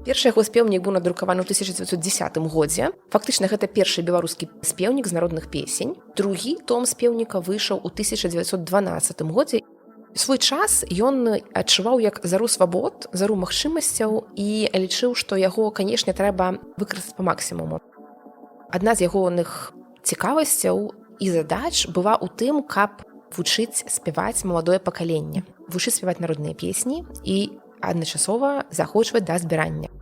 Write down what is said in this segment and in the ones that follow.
Першы яго спеўнік быў надрукаваны ў 1910 годзе. Фактычна гэта першы беларускі спеўнік з народных песень. Другі том спеўніка выйшаў у 1912 годзе. Свой час ён адчуваў як зару свабод, зару магчымасцяў і лічыў, што яго, канешне, трэба выкарыстаць па максімуму. Адна з ягоных цікавасцяў і задач была ў тым, каб вучыць спяваць маладое пакаленне, вучыць спяваць народныя песні і адначасова заахвочваць да збірання.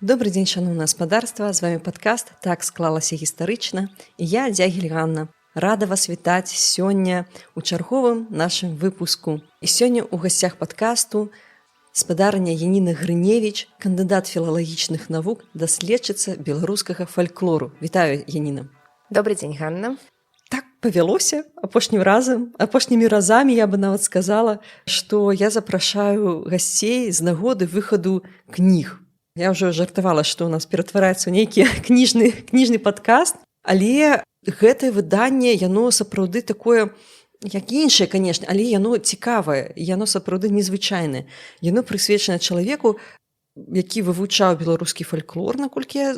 Добрый дзень, шаноўнае гаспадарства, з вами падкаст «Так склалася гістарычна» і я, Дзягіль Ганна. Рада вас вітаць сёння ў чарговым нашым выпуску. І сёння ў гасцях падкасту спадарня Яніна Грыневіч, кандыдат філалагічных навук, даследчыца беларускага фальклору. Вітаю, Яніна. Добрый дзень, Ганна. Так павялося апошнімі разамі я бы нават сказала, што я запрашаю гасцей з нагоды выхаду кніг. Я ўжо жартавала, што ў нас ператвараецца ў нейкі кніжны падкаст, але гэтае выданне, яно сапраўды такое, як іншае, канешне, але яно цікавае, яно сапраўды незвычайнае. Яно прысвечана чалавеку, які вывучаў беларускі фальклор, наколькі я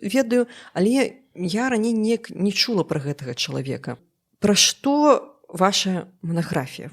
ведаю, але я раней не чула пра гэтага чалавека. Пра што ваша манаграфія?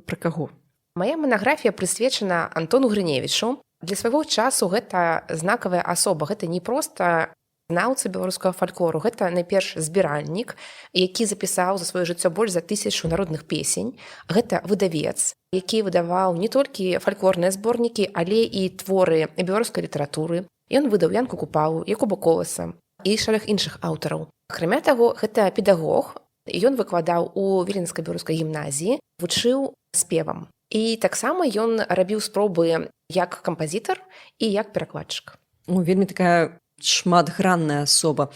Пра каго? Мая манаграфія прысвечана Антону Грыневічу. Для свайго часу гэта знакавая асоба, гэта не проста знаўца беларускага фальклору, гэта найперш збіральнік, які запісаў за сваё жыццё больш за 1000 народных песень. Гэта выдавец, які выдаваў не толькі фальклорныя зборнікі, але і творы беларускай літаратуры. Ён выдаў Янку Купалу, Якуба Коласа і шэраг іншых аўтараў. Акрамя таго, гэта педагог. Ён выкладаў у Віленскай беларускай гімназіі, вучыў спевам. І таксама ён рабіў спробы як кампазітар і як перакладчык. Вельмі такая шматгранная асоба.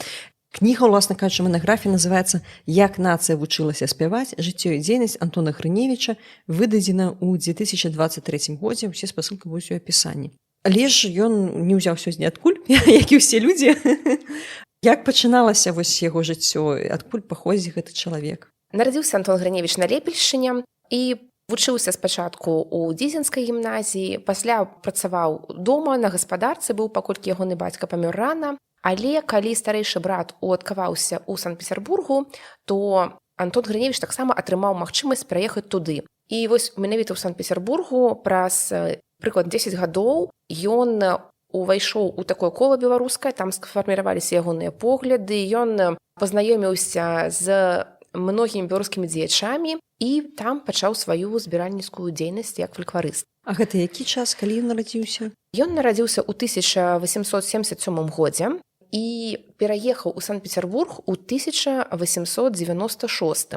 Кніга, уласна кажучы, манаграфія называецца «Як нацыя вучылася спяваць. Жыццё і дзейнасць Антона Грыневіча», выдадзена ў 2023 годзе. Усе спасылкі будуць у апісанні. Але ж ён не ўзяўся ніадкуль, як і ўсе людзі. Як пачыналася яго жыццё, адкуль паходзіць гэты чалавек? Нарадзіўся Антон Грыневіч на Лепельшчыне і вучыўся спачатку ў Дзізенскай гімназіі, пасля працаваў дома на гаспадарцы, быў, паколькі ягоны бацька памёр рана. Але калі старэйшы брат уладкаваўся ў Санкт-Петербургу, то Антон Грыневіч таксама атрымаў магчымасць пераехаць туды. І вось менавіта ў Санкт-Петербургу праз прыклад 10 гадоў ён увайшоў у такое кола беларускае, там сфарміраваліся ягоныя погляды, ён пазнаёміўся з многімі беларускімі дзеячамі і там пачаў сваю збіральніцкую дзейнасць як фалькларыст. А гэта які час, калі ён нарадзіўся? Ён нарадзіўся ў 1877 годзе і пераехаў у Санкт-Петербург у 1896.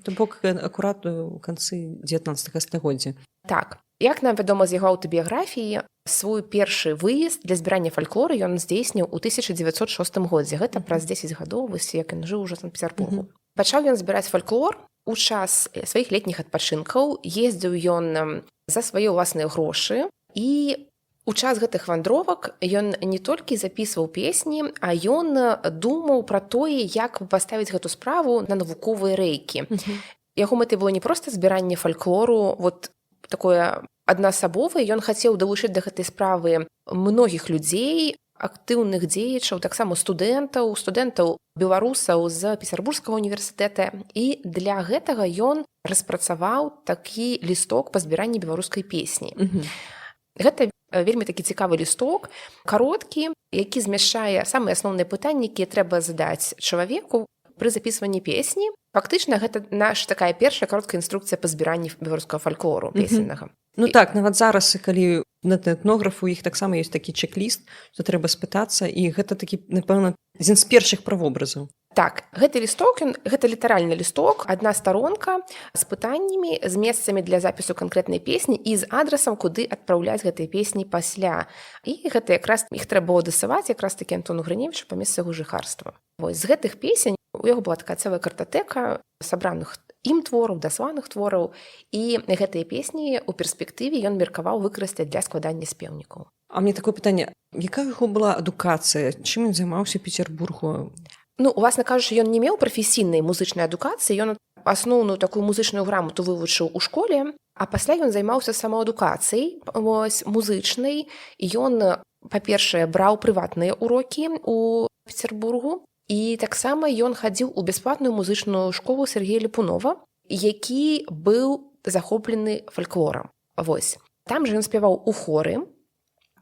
То бок акурат у канцы 19 стагоддзя. Так. Як нам вядома з яго аўтабіяграфіі, свой першы выезд для збірання фальклору ён здзейсніў у 1906 годзе. Гэта праз 10 гадоў, вось як ён жыў ужо ў Санкт-Петербургу. Пачаў ён збіраць фальклор у час сваіх летніх адпачынкаў, ездзіў ён за свае ўласныя грошы, і у час гэтых вандровак ён не толькі запісваў песні, а ён думаў пра тое, як паставіць гэту справу на навуковыя рэйкі. Яго мэтай было не проста збіранне фальклору, вот такое аднасабовае, ён хацеў далучыць да гэтай справы многіх людзей, актыўных дзеячаў, таксама студэнтаў беларусаў з Петербургскага універсітэта. І для гэтага ён распрацаваў такі лісток па збіранні беларускай песні. Гэта вельмі такі цікавы лісток, кароткі, які змяшчае самыя асноўныя пытанні, якія трэба задаць чалавеку пры запісванні песні. Фактычна, гэта наша такая першая кароткая інструкцыя па збіранні беларускага фальклору песеннага. Ну так, нават зараз, калі на этнографу у іх таксама ёсць такі чек-ліст, то трэба спытацца, і гэта такі, напэўна, адзін з першых правобразаў. Так, гэты лісток, гэта літаральны лісток, адна старонка з пытаннямі, з месцамі для запісу канкрэтнай песні і з адрасам, куды адпраўляць гэтыя песні пасля. І гэта якраз іх трэба было дасылаць якраз такі Антону Грыневічу па месцы яго жыхарства. Вось з гэтых песень у яго была такая цэлая картатэка сабраных ім твораў, дасланых твораў, і гэтыя песні ў перспектыве ён меркаваў выкарыстаць для складання спеўнікаў. А мне такое пытанне, якая яго была адукацыя? Чым ён займаўся ў Петербургу? Ну, уласна кажучы, ён не меў прафесійнай музычнай адукацыі, ён асноўную такую музычную грамату вывучыў у школе, а пасля ён займаўся самаадукацыяй музычнай. Ён, па-першае, браў прыватныя урокі ў Петербургу, і таксама ён хадзіў у бясплатную музычную школу Сергея Ліпунова, які быў захоплены фальклорам. Вось. Там жа ён спяваў у хоры,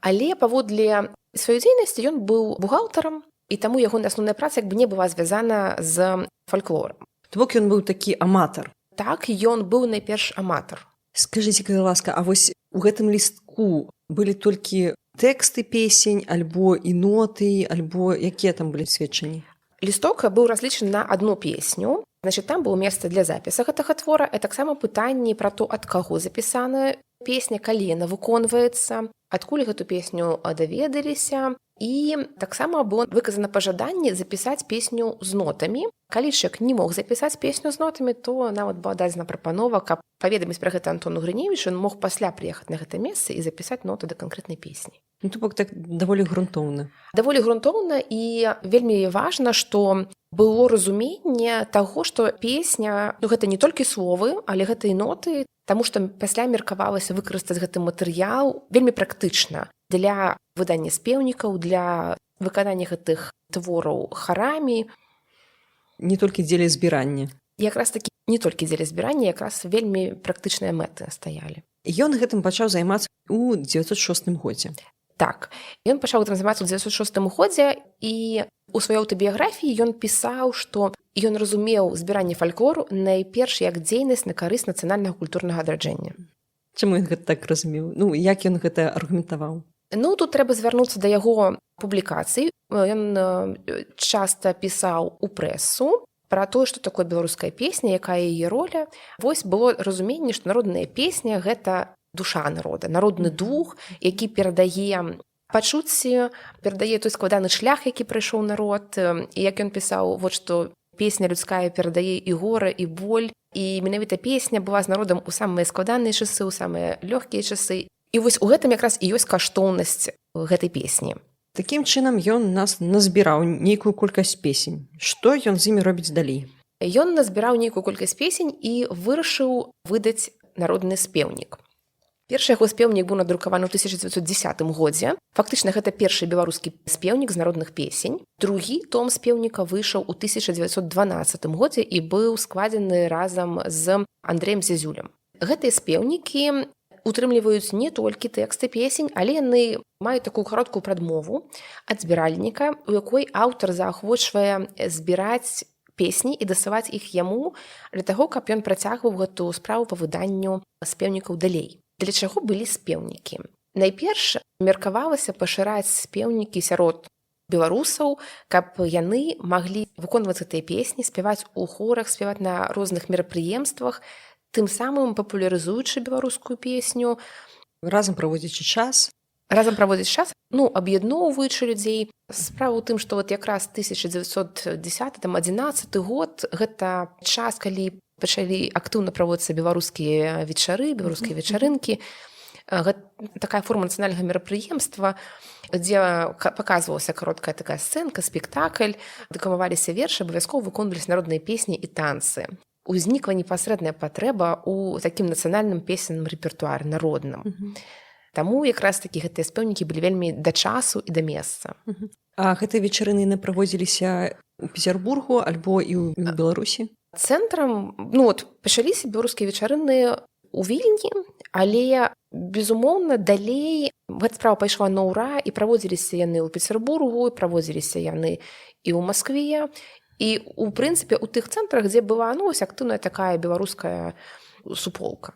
але паводле сваёй дзейнасці ён быў бухгалтарам, і таму ягоная асноўная праца як бы не была звязана з фальклорам. То бок ён быў такі аматар. Так, ён быў найперш аматар. Скажыце, калі ласка, а вось у гэтым лістку былі толькі тэксты песень, альбо і ноты, альбо якія там былі сведчанні? Лісток быў разлічаны на адну песню. Значит, там было месца для запіса гэтага твора, а таксама пытанні пра то, ад каго запісаная песня, калі яна выконваецца, адкуль гэту песню даведаліся. І таксама было выказана пажаданне запісаць песню з нотамі. Калі чалавек не мог запісаць песню з нотамі, то нават была дадзена прапанова, каб паведаміць пра гэта Антону Грыневічу, ён мог пасля прыехаць на гэта месца і запісаць ноты да канкрэтнай песні. Ну, то бок так даволі грунтоўна. Даволі грунтоўна, і вельмі важна, што было разуменне таго, што песня, ну, гэта не толькі словы, але гэта і ноты, таму што пасля меркавалася выкарыстаць гэты матэрыял вельмі практычна для выдання спеўнікаў, для выканання гэтых твораў харамі. Не толькі дзеля збірання. Якраз такі не толькі дзеля збірання, якраз вельмі практычныя мэты стаялі. Ён гэтым пачаў займацца ў 906 годзе. Так, ён пачаў гэтым займацца ў 906 годзе, і у сваёй аўтабіяграфіі ён пісаў, што ён разумеў збіранне фальклору найперш як дзейнасць на карысць нацыянальнага культурнага адраджэння. Чаму ён гэта так разумеў? Ну, як ён гэта аргументаваў? Ну, тут трэба звярнуцца да яго публікацый. Ён часта пісаў у прэсу пра тое, што такое беларуская песня, якая яе роля. Вось было разуменне, што народная песня – гэта душа народа, народны дух, які перадае пачуцці, перадае той складаны шлях, які прайшоў народ. І як ён пісаў, вот што песня людская перадае і гора, і боль. І менавіта песня была з народам у самыя складаныя часы, у самыя лёгкія часы. І вось у гэтым якраз і ёсць каштоўнасць гэтай песні. Такім чынам ён нас назбіраў нейкую колькасць песень. Што ён з імі робіць далей? Ён назбіраў нейкую колькасць песень і вырашыў выдаць народны спеўнік. Першы яго спеўнік быў надрукаваны ў 1910 годзе. Фактычна, гэта першы беларускі спеўнік з народных песень. Другі том спеўніка выйшаў у 1912 годзе і быў складзены разам з Андрэем Зязюлем. Гэтыя спеўнікі утрымліваюць не толькі тэксты песень, але яны маюць такую кароткую прадмову ад збіральніка, у якой аўтар заахвочвае збіраць песні і дасылаць іх яму для таго, каб ён працягваў гэту справу па выданню спеўнікаў далей. Для чаго былі спеўнікі? Найперш меркавалася пашыраць спеўнікі сярод беларусаў, каб яны маглі выконваць гэтыя песні, спяваць у хорах, спяваць на розных мерапрыемствах, тым самым папулярызуючы беларускую песню. Разам праводзячы час. Аб'ядноўваючы людзей. Справа ў тым, што вот якраз 1910-11 год гэта час, калі пачалі актыўна праводзіцца беларускія вечары, беларускія вечарынкі. Гэта такая форма нацыянальнага мерапрыемства, дзе паказвалася кароткая такая сцэнка, спектакль, дэкламаваліся вершы, абавязкова выконваліся народныя песні і танцы. Узнікла непасрэдная патрэба ў такім нацыянальным песенным рэпертуары народным. Таму якраз такі гэтыя спеўнікі былі вельмі да часу і да месца. А гэтыя вечарыны праводзіліся ў Петербургу альбо і ў Беларусі? Цэнтрам, пачаліся беларускія вечарыны ў Вільні, але, безумоўна, далей гэта справа пайшла на ўра, і праводзіліся яны ў Петербургу, і праводзіліся яны і ў Маскве. І, у прынцыпе, у тых цэнтрах, дзе была актыўная такая беларуская суполка.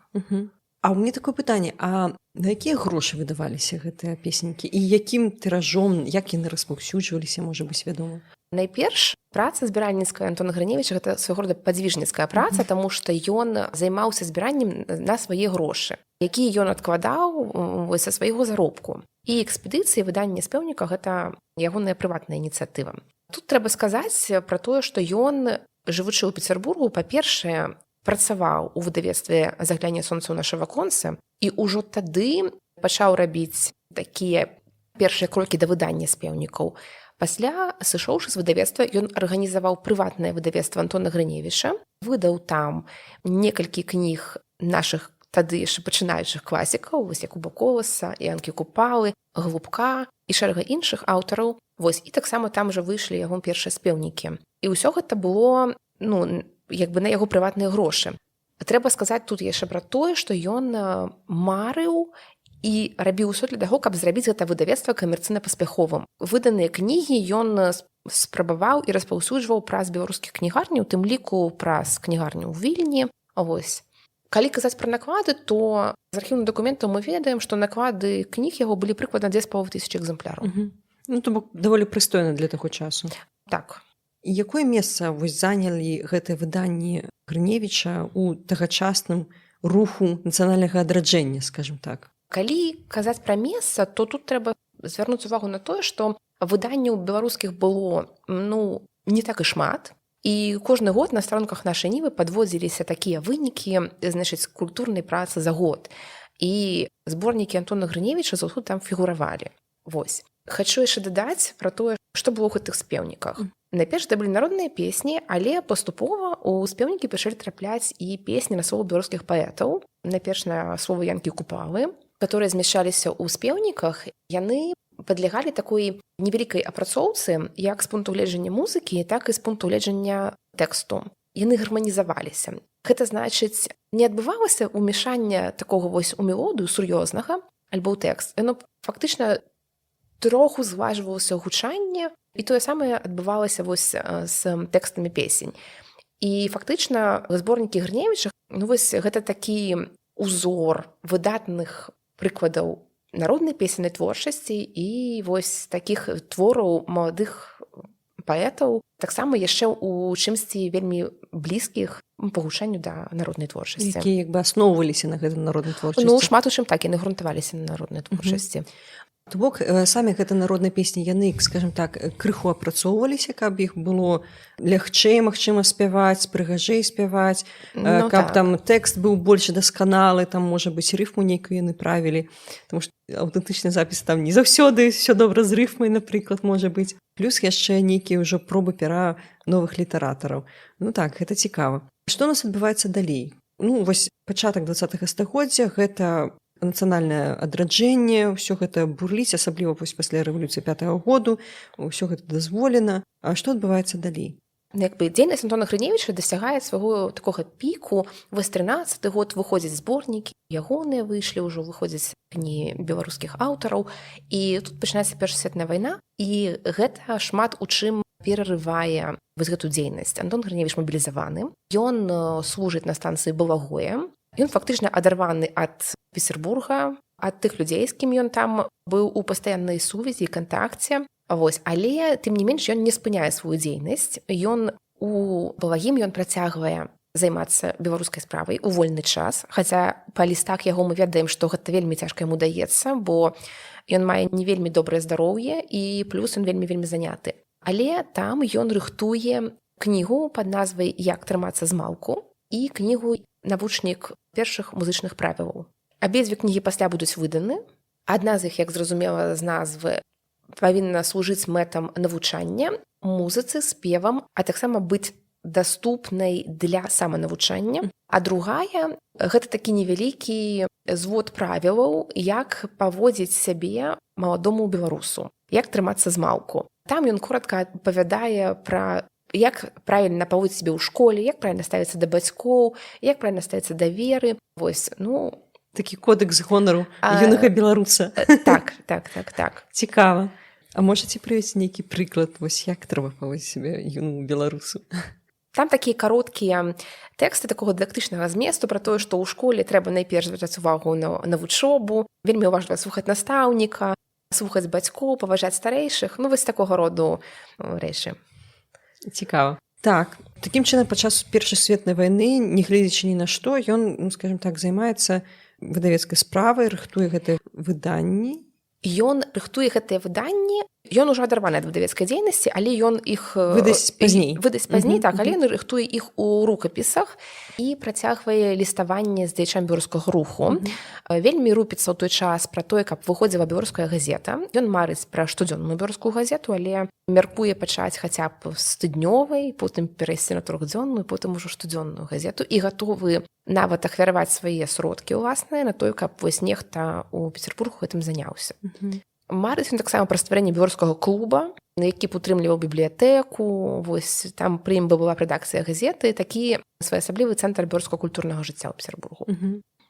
А ў мяне такое пытанне, а на якія грошы выдаваліся гэтыя песенькі? І якім тыражом, як яны распаўсюджваліся, можа быць, вядома? Найперш, праца збіральніцкая Антона Грыневіча – гэта свайго рода падзвіжніцкая праца, таму што ён займаўся збіраннем на свае грошы, якія ён адкладаў са свайго заробку. І экспедыцыі выдання спеўніка – гэта ягоная прыватная ініцыятыва. Тут трэба сказаць пра тое, што ён, жывучы ў Петербургу, па-першае, працаваў у выдавецтве «Загляне сонца ў наша ваконца», і ўжо тады пачаў рабіць такія першыя крокі да выдання спеўнікаў. Пасля, сышоўшы з выдавецтва, ён арганізаваў прыватнае выдавецтва Антона Грыневіча, выдаў там некалькі кніг нашых тады яшчэ пачынаючых класікаў, вось Якуба Коласа, Янкі Купалы, Глубка і шэрага іншых аўтараў. Вось, і таксама там жа выйшлі яго першыя спеўнікі. І ўсё гэта было, як бы на яго прыватныя грошы. Трэба сказаць тут яшчэ пра тое, што ён марыў і рабіў усё для таго, каб зрабіць гэта выдавецтва камерцыйна паспяховым. Выданыя кнігі ён спрабаваў і распаўсюджваў праз беларускіх кнігарняў, у тым ліку праз кнігарню ў Вільні. Вось. Калі казаць пра наклады, то з архіўных дакументаў мы ведаем, што наклады кніг яго былі прыкладна 2500 экземпляраў. То бок даволі прыстойна для таго часу. Так. І якое месца вось занялі гэтыя выданні Грыневіча ў тагачасным руху нацыянальнага адраджэння, скажем так? Калі казаць пра месца, то тут трэба звярнуць увагу на тое, што выданняў беларускіх было не так і шмат. І кожны год на старонках нашай нівы падводзіліся такія вынікі, значыць, культурнай працы за год. І зборнікі Антона Грыневіча заўсёды там фігуравалі. Вось. Хачу яшчэ дадаць пра тое, што было ў гэтых спеўніках. Найперш это былі народныя песні, але паступова ў спеўнікі пачалі трапляць і песні на словы беларускіх паэтаў, найперш на словы Янкі Купалы, которые змяшчаліся ў спеўніках, яны падлягалі такой невялікай апрацоўцы як з пункту гледжання музыкі, так і з пункту гледжання тэксту. Яны гарманізаваліся. Гэта значыць, не адбывалася ўмешання такога вось у мелодыю сур'ёзнага альбо ў тэкст. Яно фактычна троху зважвалася гучанне, і тое самае адбывалася вось з тэкстамі песень. І фактычна зборнікі Грыневіча, вось гэта такі узор выдатных прыкладаў народнай песеннай творчасці і вось такіх твораў маладых паэтаў, таксама яшчэ ў чымсьці вельмі блізкіх па гучанню да народнай творчасці. Якія як бы асноўваліся на гэтай народнай творчасці. Шмат у чым так, яны грунтаваліся на народнай творчасці. То бок самі гэта народныя песні, яны, скажем так, крыху апрацоўваліся, каб іх было лягчэй, магчыма, спяваць, прыгажэй спяваць, каб там тэкст быў больш дасканалы, там, можа быць, рыфму нейкую яны правілі, тому што аўтэнтычны запіс там не заўсёды ўсё добра з рыфмай, напрыклад, можа быць. Плюс яшчэ нейкія ўжо пробы пера новых літаратараў. Так, гэта цікава. Што у нас адбываецца далей? Вось пачатак 20-га стагоддзя гэта нацыянальнае адраджэнне, ўсё гэта бурліць, асабліва пасля рэвалюцыі 5-го году, ўсё гэта дазволена. А што адбываецца далей? Дзейнасць Антона Грыневіча дасягае свайго такога піку. Вось 13-й год выходзяць зборнікі, ягоныя выйшлі, ўжо выходзяць кнігі беларускіх аўтараў. І тут пачынаецца Першая светная вайна, і гэта шмат у чым перарывае вось гэту дзейнасць. Антон Грыневіч мабілізаваны, ён служыць на станцыі Балагое. Ён фактычна адарваны ад Петербурга, ад тых людзей, з кім ён там быў у пастаяннай сувязі і кантакце. Вось. Але, тым не менш, ён не спыняе сваю дзейнасць. Ён у Балагім ён працягвае займацца беларускай справай у вольны час, хаця па лістах яго мы ведаем, што гэта вельмі цяжка яму даецца, бо ён мае не вельмі добрае здароўе і плюс ён вельмі заняты. Але там ён рыхтуе кнігу пад назвай «Як трымацца змалку» і кнігу «Навучнік першых музычных правілаў». Абедзве кнігі пасля будуць выданы. Адна з іх, як зразумела з назвы, павінна служыць мэтам навучання, музыцы, спевам, а таксама быць даступнай для саманавучання. А другая – гэта такі невялікі звод правілаў, як паводзіць сябе маладому беларусу, як трымацца змалку. Там ён коротка апавядае пра як правільна паводзіць сябе ў школе, як правільна ставіцца да бацькоў, як правільна ставіцца да веры. Вось, такі кодэкс гонару юнага беларуса. Так. Цікава. А можаце прывесці нейкі прыклад, вось як трэба паводзіць сябе юнаму беларусу? Там такія кароткія тэксты такога дыдактычнага зместу пра тое, што ў школе трэба найперш звяртаць увагу на вучобу, вельмі ўважліва слухаць настаўніка, слухаць бацькоў, паважаць старэйшых, вось такога роду рэчы. Цікава. Так, такім чынам падчас Першай светнай вайны, нягледзячы ні на што, ён, скажем так, займаецца выдавецкай справай, рыхтуе гэтыя выданні. Ён рыхтуе гэтыя выданні, Ён ужо адарваны ад выдавецкай дзейнасці, але ён іх Выдасць пазней. Так, але ён рыхтуе іх у рукапісах і працягвае ліставанне з дзеячамі беларускага руху. Вельмі рупіцца ў той час пра тое, каб выходзіла беларуская газета. Ён марыць пра штодзённую беларускую газету, але мяркуе пачаць хаця б з тыднёвай, потым перайсці на трохдзённую, потым ужо штодзённую газету і гатовы нават ахвяраваць свае сродкі ўласныя на тое, каб вось нехта ў Петербургу гэтым заняўся. Марыць ён таксама пра стварэнне беларускага клуба, які падтрымліваў бібліятэку, вось там пры ім была рэдакцыя газеты, такі своеасаблівы цэнтр беларускага культурнага жыцця ў Петербургу.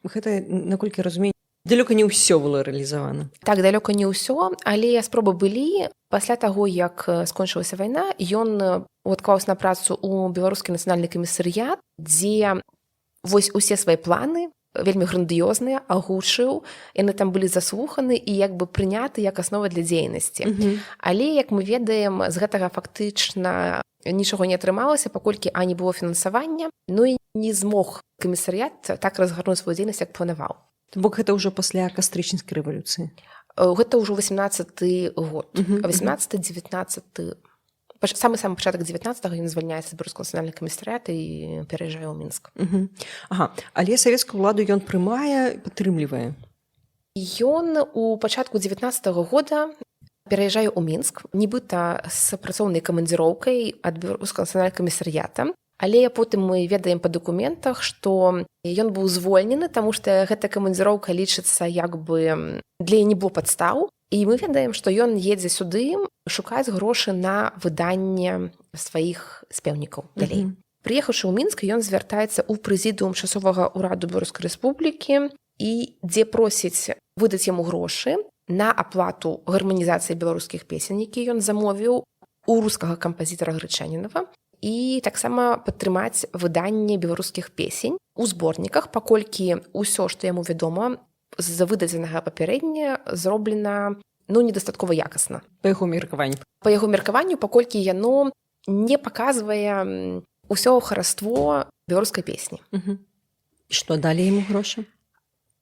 Гэта, наколькі разумею, далёка не ўсё было рэалізавана. Так, далёка не ўсё, але спробы былі. Пасля таго, як скончылася вайна, ён уадклаўся на працу ў беларускі нацыянальны камісарыят, дзе вось усе свае планы вельмі грандыёзныя агучыў, яны там былі заслуханы і як бы прыняты як аснова для дзейнасці. Але, як мы ведаем, з гэтага фактычна нічога не атрымалася, паколькі не было фінансавання, і не змог камісарыят так разгарнуць сваю дзейнасць, як планаваў. То бок гэта ўжо пасля кастрычніцкай рэвалюцыі. Гэта ўжо 18-й год. 18-19 самы пачатак 19-го ён звальняецца з беларускага нацыянальнага камісарыята і пераязджае ў Мінск. Але савецкую ўладу ён прымае, падтрымлівае. Ён у пачатку 19-го года пераязджае ў Мінск, нібыта з працоўнай камандзіроўкай ад беларускага нацыянальнага камісарыята. Але потым мы ведаем па дакументах, што ён быў звольнены, таму што гэта камандзіроўка лічыцца як бы для не было падстаў. І мы ведаем, што ён едзе сюды шукаць грошы на выданне сваіх спеўнікаў далей. Прыехаўшы ў Мінск, ён звяртаецца ў прэзідыум часовага ўраду Беларускай Рэспублікі і дзе просіць выдаць яму грошы на аплату гарманізацыі беларускіх песень, які ён замовіў у рускага кампазітара Грычанінава, і таксама падтрымаць выданне беларускіх песень у зборніках, паколькі ўсё, што яму вядома, з выдадзенага папярэдня зроблена недастаткова якасна. Па яго меркаванню. Па яго меркаванню, паколькі яно не паказвае ўсё хараство беларускай песні. І што, далі яму грошы?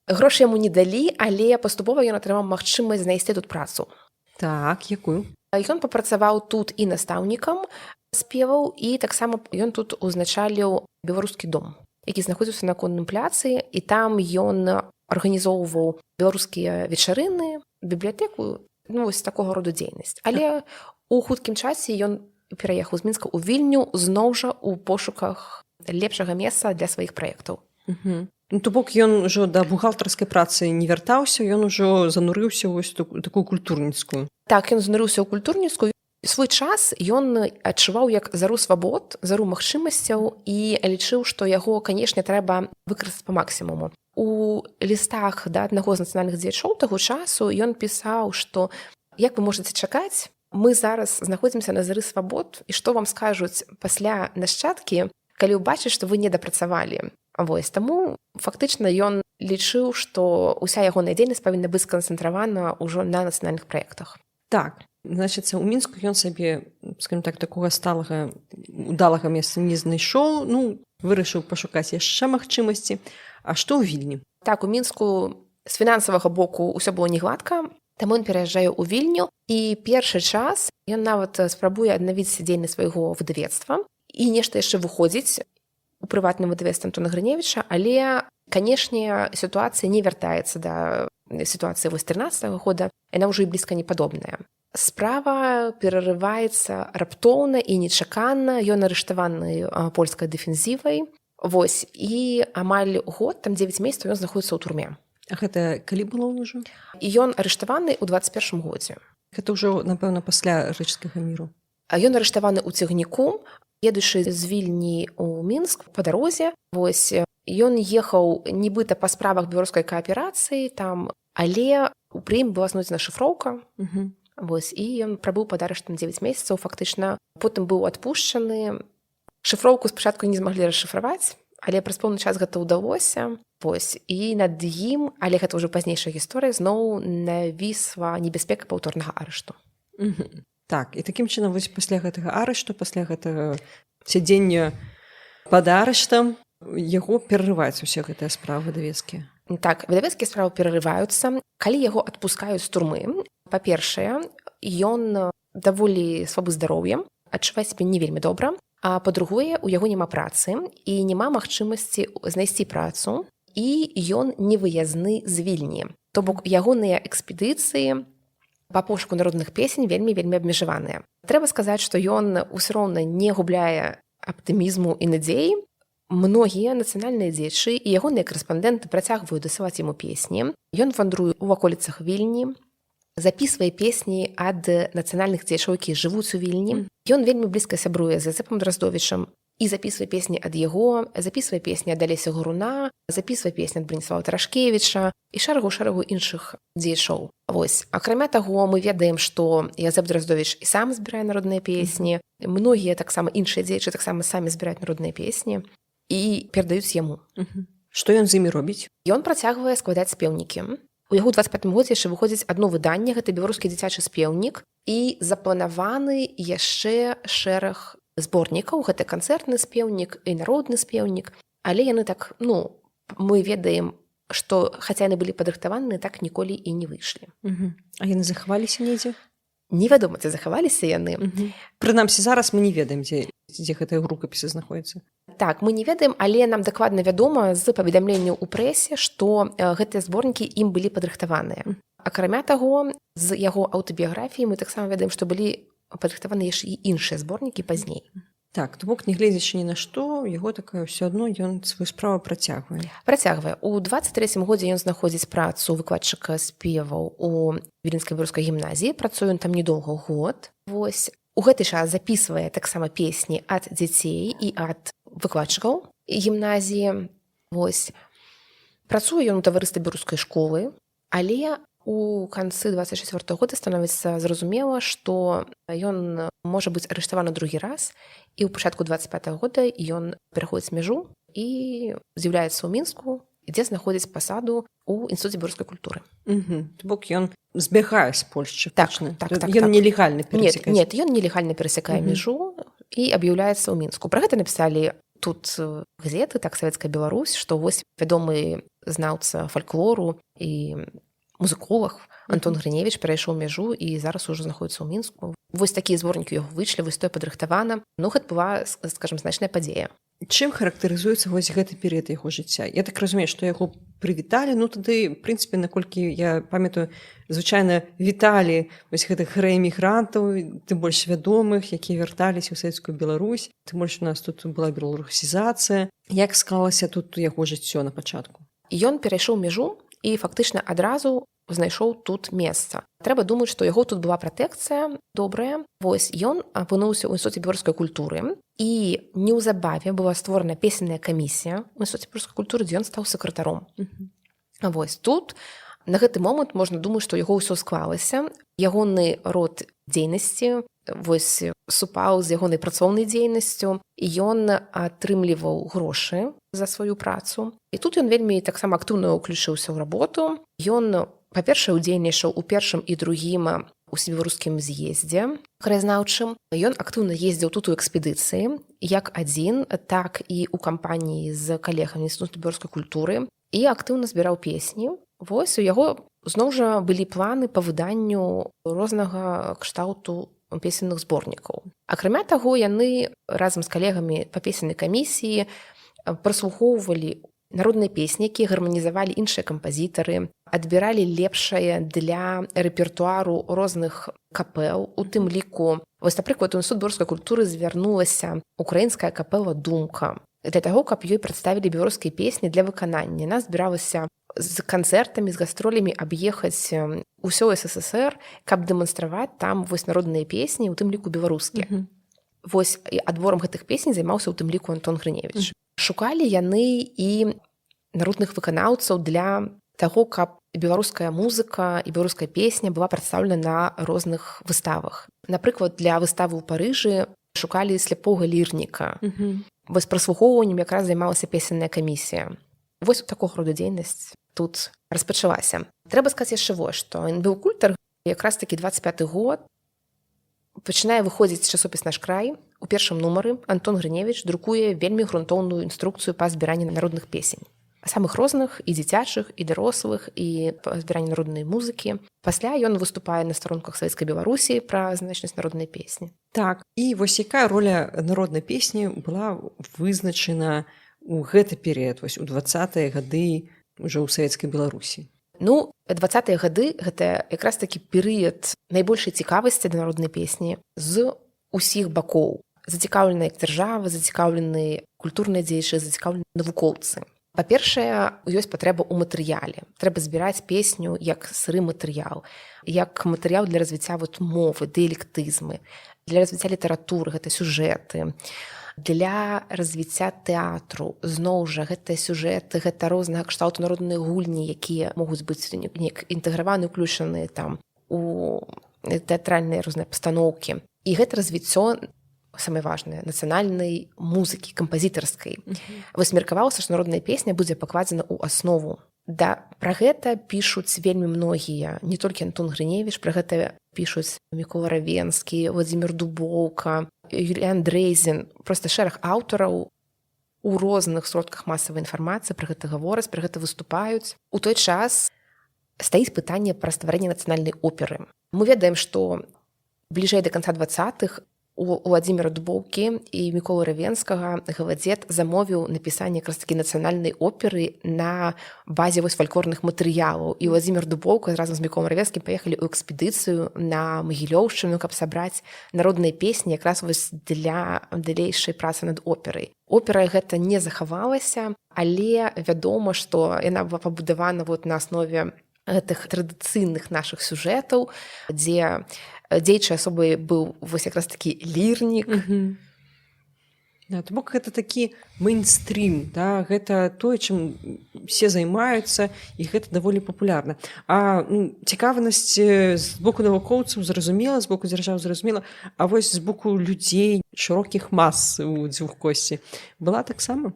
Грошы яму не далі, але паступова ён атрымаў магчымасць знайсці тут працу. Так, якую? Ён папрацаваў тут і настаўнікам спеваў, і таксама ён тут узначаліў беларускі дом, які знаходзіўся на Конным пляцы, і там ён арганізоўваў беларускія вечарыны, бібліятэку, вось такога роду дзейнасць. Але у хуткім часе ён пераехаў з Мінска ў Вільню зноў жа ў пошуках лепшага месца для сваіх праектаў. То бок ён ужо да бухгалтарскай працы не вяртаўся, ён ужо занурыўся вось такую культурніцкую. Так, ён занурыўся ў культурніцкую. Свой час ён адчуваў як зару свабод, зару магчымасцяў і лічыў, што яго, канешне, трэба выкарыстаць па максімуму. У лістах да аднаго з нацыянальных дзеячоў таго часу ён пісаў, што як вы можаце чакаць, мы зараз знаходзімся на зары свабод, і што вам скажуць пасля нашчадкі, калі ўбачыць, што вы не дапрацавалі. Вось, таму фактычна ён лічыў, што ўся ягоная дзейнасць павінна быць сканцэнтравана ўжо на нацыянальных праектах. Так, значыцца, у Мінску ён сабе, скажем так, такога сталага, удалага месца не знайшоў, вырашыў пашукаць яшчэ магчымасці. А што ў Вільні? Так, у Мінску з фінансавага боку ўсё было не гладка, таму ён пераязджае ў Вільню, і першы час ён нават спрабуе аднавіць дзейнасць свайго выдавецтва і нешта яшчэ выходзіць у прыватным выдавецтве Антона Грыневіча, але, канешне, сітуацыя не вяртаецца да сітуацыі 13-го года, яна ўжо і блізка не падобная. Справа перарываецца раптоўна і нечакана, ён арыштаваны польскай дэфензівай. Вось, і амаль год, там 9 месяцаў ён знаходіцца ў турме. А гэта калі было ўжо? І ён арыштаваны ў 21 годзе. Гэта ўжо, напэўна, пасля рэчыцкага міру. Ён арыштаваны ў цягніку, едучы з Вільні ў Мінск па дарозе. Вось, ён ехаў нібыта па справах беларускай кааперацыі там, але пры ім была знойдзена шыфроўка. Вось, і ён прабыў пад арыштам 9 месяцаў, фактычна. Потым быў адпушчаны. Шыфроўку спачатку не змаглі расшыфраваць, але праз пэўны час гэта ўдалося. Вось, і над ім, але гэта ўжо пазнейшая гісторыя, зноў навісла небяспека паўторнага арышту. Так, і такім чынам вось пасля гэтага арышту, пасля гэтага сядзення пад арыштам, яго перарываюць усе гэтыя справы выдавецкія. Так, выдавецкія справы перарываюцца. Калі яго адпускаюць з турмы, па-першае, ён даволі слабы здароўем, адчувае сябе не вельмі добра, а па-другое, у яго няма працы і няма магчымасці знайсці працу, і ён невыязны з Вільні. То бок ягоныя экспедыцыі па пошуку народных песень вельмі абмежаваныя. Трэба сказаць, што ён усё роўна не губляе аптымізму і надзеі. Многія нацыянальныя дзеячы і ягоныя карэспандэнты працягваюць дасылаць яму песні. Ён вандруе ў ваколіцах Вільні, запісвае песні ад нацыянальных дзеячоў, якія жывуць у Вільні. Ён вельмі блізка сябруе з Язэпам Драздовічам і запісвае песні ад яго, запісвае песні ад Алеся Гуруна, запісвае песні ад Браніслава Тарашкевіча і шэрагу іншых дзеячоў. Вось. Акрамя таго, мы ведаем, што Язэп Драздовіч і сам збірае народныя песні, многія таксама іншыя дзеячы таксама самі збіраюць народныя песні і перадаюць яму. Што ён з імі робіць? Ён працягвае складаць спеўнікі. У яго 25 годзе яшчэ выходзіць адно выданне, гэта беларускі дзіцячы спеўнік, і запланаваны яшчэ шэраг зборнікаў, гэта канцэртны спеўнік і народны спеўнік, але яны так, мы ведаем, што хаця яны былі падрыхтаваны, так ніколі і не выйшлі. А яны захаваліся недзе? Невядома, ці захаваліся яны. Прынамсі, зараз мы не ведаем, дзе гэтыя рукапісы знаходзяцца. Так, мы не ведаем, але нам дакладна вядома з паведамленняў у прэсе, што гэтыя зборнікі ім былі падрыхтаваныя. Акрамя таго, з яго аўтабіяграфіі мы таксама ведаем, што былі падрыхтаваныя яшчэ і іншыя зборнікі пазней. Так, то бок, нягледзячы ні на што, яго такое ўсё адно ён сваю справу працягвае. Працягвае. У 23-м годзе ён знаходзіць працу выкладчыка спеваў у Віленскай беларускай гімназіі. Працуе ён там недоўга, год. Вось. У гэты час запісвае таксама песні ад дзяцей і ад выкладчыкаў гімназіі. Вось. Працуе ён у таварыстве беларускай школы, але у канцы 24-го года становіцца зразумела, што ён можа быць арыштаваны другі раз, і ў пачатку 25-го года ён пераходзіць мяжу і з'яўляецца ў Мінску, дзе знаходзіць пасаду ў інстытуце беларускай культуры. То бок ён збягае з Польшчы. Так. Ён нелегальна перасякае. Нет, ён нелегальна перасякае мяжу і аб'яўляецца ў Мінску. Пра гэта напісалі тут газеты, так, Савецкая Беларусь, што вось вядомы знаўца фальклору і музыколог Антон Грыневіч перайшоў мяжу і зараз ужо знаходзіцца ў Мінску. Вось такія зборнікі ў яго выйшлі, вось тое падрыхтавана. Гэта была, скажам, значная падзея. Чым характарызуецца вось гэты перыяд яго жыцця? Я так разумею, што яго прывіталі, тады, в прынцыпе, наколькі я памятаю, звычайна віталі вось гэтых рээмігрантаў, тым больш вядомых, якія вярталіся ў Савецкую Беларусь. Тым больш у нас тут была беларусізацыя. Як склалася тут яго жыццё на пачатку? Ён перайшоў мяжу і фактычна адразу знайшоў тут месца. Трэба думаць, што яго тут была пратэкцыя добрая. Вось ён апынуўся ў інстытуце беларускай культуры, і неўзабаве была створана песенная камісія ў інстытуце беларускай культуры, дзе ён стаў сакратаром. Вось тут на гэты момант можна думаць, што яго ўсё склалася. Ягоны род дзейнасці вось супаў з ягонай працоўнай дзейнасцю, і ён атрымліваў грошы за сваю працу. І тут ён вельмі таксама актыўна ўключыўся ў работу. Ён, па-першае, удзельнічаў у першым і другім усебеларускім з'ездзе краязнаўчым. Ён актыўна ездзіў тут у экспедыцыі, як адзін, так і ў кампаніі з калегамі інстытута беларускай культуры, і актыўна збіраў песні. Вось у яго зноў жа былі планы па выданню рознага кшталту песенных зборнікаў. Акрамя таго, яны разам з калегамі па песеннай камісіі праслухоўвалі народныя песні, якія гарманізавалі іншыя кампазітары, адбіралі лепшае для рэпертуару розных капэл, у тым ліку. Вось, напрыклад, у інстытут беларускай культуры звярнулася украінская капэла «Думка» для таго, каб ёй прадставілі беларускія песні для выканання. Яна збіралася з канцэртамі, з гастролямі аб'ехаць усё СССР, каб дэманстраваць там вось народныя песні, у тым ліку беларускія. Вось адборам гэтых песень займаўся у тым ліку Антон Грыневіч. Шукалі яны і народных выканаўцаў для таго, каб беларуская музыка і беларуская песня была прадстаўлена на розных выставах. Напрыклад, для выставы ў Парыжы шукалі сляпога лірніка. Вось праслухоўваннем якраз займалася песенная камісія. Вось такога роду дзейнасць тут распачалася. Трэба сказаць яшчэ вось, што НБУ Культар якраз такі 25-й год пачынае выходзіць часопіс «Наш край». У першым нумары Антон Грыневіч друкуе вельмі грунтоўную інструкцыю па збіранні народных песень. самых розных, і дзіцячых, і дарослых, і збірання народнай музыкі. Пасля ён выступае на старонках Савецкай Беларусі пра значнасць народнай песні. Так, і вось якая роля народнай песні была вызначана ў гэты перыяд, вось у 20-е гады ўжо ў Савецкай Беларусі? Ну, 20-е гады гэта якраз такі перыяд найбольшай цікавасці да народнай песні з усіх бакоў. Зацікаўленыя дзяржава, зацікаўлены культурныя дзеячы, зацікаўлены навукоўцы. Па-першае, ёсць патрэба ў матэрыяле. Трэба збіраць песню як сыры матэрыял, як матэрыял для развіцця мовы, дыялектызмы, для развіцця літаратуры, гэта сюжэты, для развіцця тэатру. Зноў жа, гэта сюжэты, гэта рознага кшталту народныя гульні, якія могуць быць неяк інтэграваны, уключаныя там у тэатральныя розныя пастаноўкі. І гэта развіццё самае важнае нацыянальнай музыкі кампазітарскай. Вось меркавалася, што народная песня будзе пакладзена ў аснову. Пра гэта пішуць вельмі многія, не толькі Антон Грыневіч, пра гэта пішуць Мікола Равенскі, Владзімір Дубоўка, Юліан Дрейзін, проста шэраг аўтараў у розных сродках масавай інфармацыі пра гэта гавораць, пра гэта выступаюць. У той час стаіць пытанне пра стварэнне нацыянальнай оперы. Мы ведаем, што бліжэй да канца 20-х у Владзіміра Дубоўкі і Міколы Равенскага Галадзед замовіў напісанне якраз такі нацыянальнай оперы на базе фальклорных матэрыялаў. І Владзімір Дубоўка разам з Міколам Равенскім паехалі ў экспедыцыю на Магілёўшчыну, каб сабраць народныя песні якраз для далейшай працы над операй. Опера гэта не захавалася, але вядома, што яна была пабудавана на аснове гэтых традыцыйных нашых сюжэтаў, дзе дзейчай асобай быў якраз такі лірнік. Да, то бок гэта такі мейнстрім, да? Гэта тое, чым все займаюцца, і гэта даволі папулярна. А цікавасць з боку навукоўцаў зразумела, з боку дзяржавы зразумела, а вось з боку людзей, шырокіх мас у Дзюхкосці была таксама?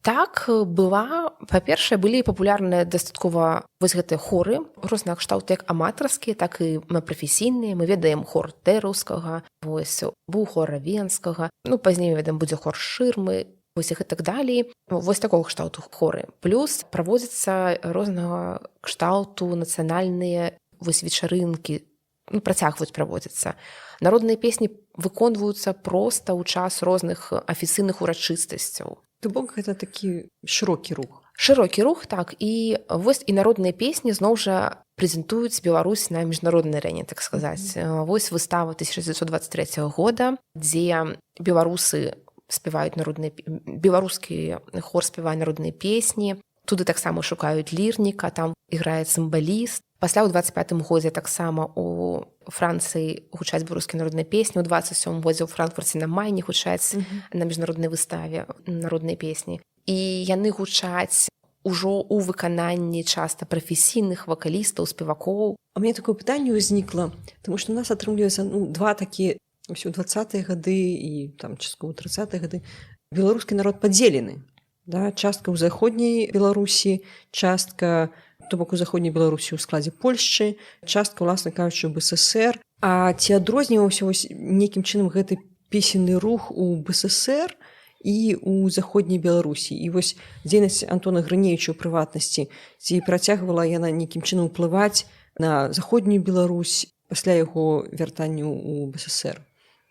Так, была. Па-першае, былі папулярныя дастаткова гэтыя хоры, рознага кшталту як аматарскія, так і прафесійныя. Мы ведаем хор Тэраўскага, быў хор Равенскага, пазней, ведаем, будзе хор Шырмы, і так далей. Такога кшталту хоры. Плюс праводзяцца рознага кшталту нацыянальныя вечарынкі, працягваюць праводзіцца. Народныя песні выконваюцца проста ў час розных афіцыйных урачыстасцяў. То бок гэта такі шырокі рух. Шырокі рух, так. І народныя песні зноў жа прэзентуюць Беларусь на міжнароднай арэне, так сказаць. Выстава 1923 года, дзе беларусы спяваюць беларускі хор спявае народныя песні. Туды таксама шукаюць лірніка, там іграе цымбаліст. Пасля ў 25-м годзе таксама у Францыі гучаць беларускія народныя песні, у 27-м годзе ў Франкфурце на Майне гучаць на міжнароднай выставе народныя песні. І яны гучаць ужо ў выкананні часта прафесійных вакалістаў, спевакоў. А мне такое пытанне ўзнікла, тому што у нас атрымліваецца два такія у 20-е гады і часткова 30-е гады. Беларускі народ падзелены. Да? Частка ў заходняй Беларусі, частка то бок у заходняй Беларусі ў складзе Польшчы, частка, уласна кажучы, ў БССР. А ці адрозніваўся нейкім чынам гэты песенны рух у БССР і ў заходняй Беларусі? І дзейнасць Антона Грыневіча ў прыватнасці, ці працягвала яна нейкім чынам уплываць на заходнюю Беларусь пасля яго вяртання ў БССР?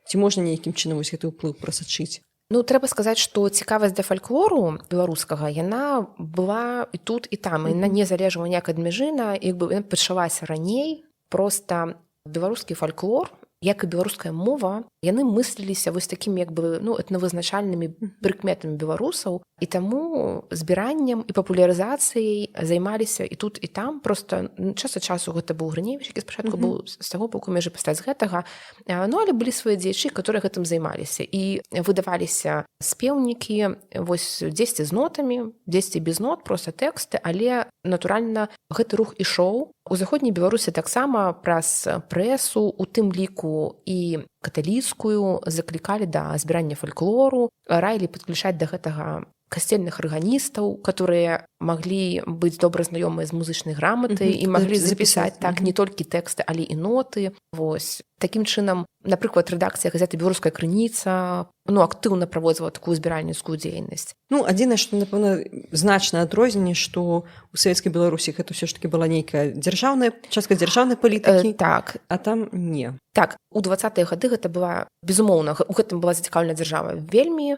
Ці можна нейкім чынам гэты ўплыў прасачыць? Трэба сказаць, што цікавасць да фальклору беларускага, яна была і тут, і там. Яна не залежала ніяк ад мяжына, яна пачалася раней. Проста беларускі фальклор, як і беларуская мова, яны мысліліся такімі этнавызначальнымі прыкметамі беларусаў, і таму збіраннем і папулярызацыяй займаліся і тут, і там. Проста час ад часу гэта быў Грыневіч, які спачатку быў з таго боку мяжы, пасля з гэтага. Але былі свае дзеячы, которые гэтым займаліся. І выдаваліся спеўнікі, дзесьці з нотамі, дзесьці без нот, проста тэксты, але, натуральна, гэты рух ішоў. У заходняй Беларусі таксама праз прэсу, у тым ліку і каталіцкую, заклікалі да збірання фальклору, раілі падключаць да гэтага касцельных арганістаў, которые маглі быць добра знаёмыя з музычнай граматай і маглі запісаць так не толькі тэксты, але і ноты. Вось. Такім чынам, напрыклад, рэдакцыя газеты «Беларуская крыніца» актыўна праводзіла такую збіральніцкую дзейнасць. Адзінае, што, напэўна, значнае адрозненне, што ў савецкай Беларусі гэта ўсё ж такі была нейкая частка дзяржаўнай палітыкі, так. А там не. Так, у 20-е гады гэта была, безумоўна, у гэтым была зацікаўлена дзяржава вельмі.